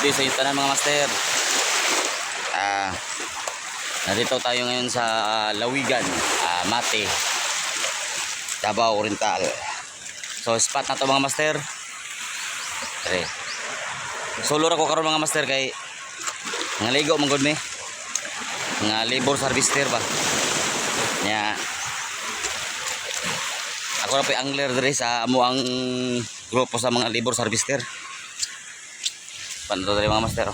day sa inyo tanan mga master. Narito tayo ngayon sa Lawigan, Mate, Davao Oriental. So spot na to mga master. Tre. Solo ra ko karon mga master kay nga ligo man gud mi. Nga labor harvester ba. Nya ako na pa angler diri sa amo ang grupo sa mga labor harvester. Panto diri mga master.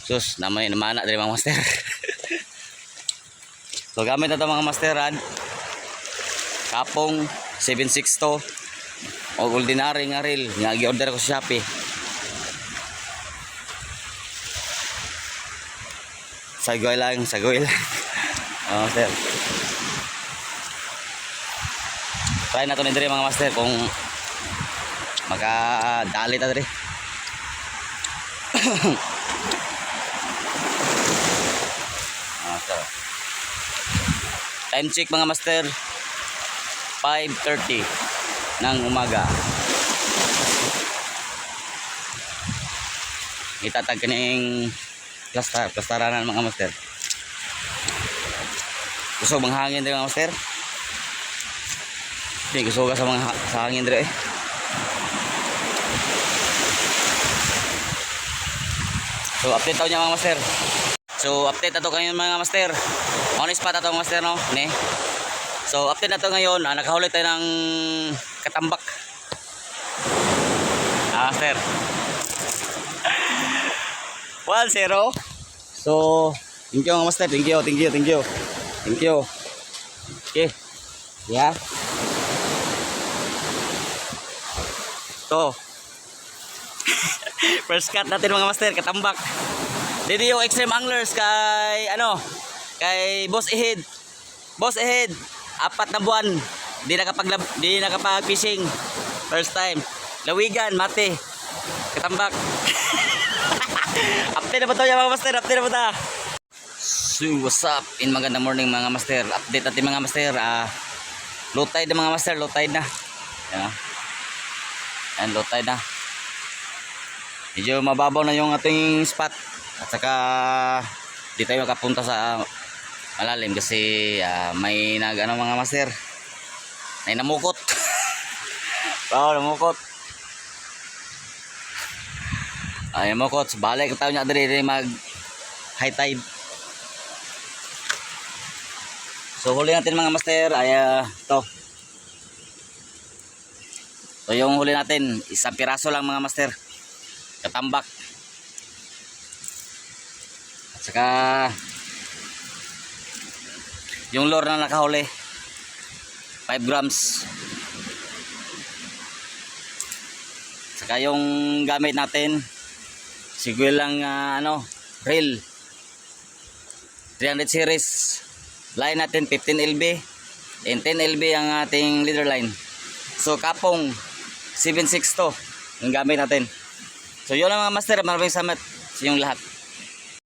Sus, namay namana diri mga master. So gamit na ito mga masteran. Kapong 762 o ordinary nga reel nga gi-order ko sa Shopee. Sagoy lang. Master. Try na to ni diri mga master kung makadali ta diri. Time check mga master, 5:30 ng umaga. Itatag kaning plastaranan mga master. Gusto bang hangin din mga master? Hindi, gusto ka sa hangin din eh. So update tayo niya mga master. So update na to ngayon mga master. On spot na to mga master no? Ne? So update na to ngayon. Nakahuli tayo ng katambak. Master 1-0. So thank you mga master. Thank you. Okay. Yeah. So first cut natin mga master, katambak. Dito yung extreme anglers kay kay Boss Ehid. Boss Ehid, 4 na buwan di nakapag fishing. First time. Lawigan, Mate, katambak. Update na ba tayo mga master? Update na ba ta? So what's up? In magandang morning mga master. Update natin mga master. Low tide na mga master, low tide na. Yan, low tide na. Medyo mababaw na yung ating spot. At saka di tayo makapunta sa malalim kasi may mga master, may namukot. Namukot. Namukot. Balik tayo niya diri mag high tide. So huli natin mga master ay to. So yung huli natin isang piraso lang mga master, katambak. Saka yung lure na nakahuli 5 grams. Saka yung gamit natin siguro lang reel 300 series. Line natin 15 LB and 10 LB ang ating leader line. So kapong 762 yung gamit natin. So yun lang mga master, maraming salamat sa inyong lahat.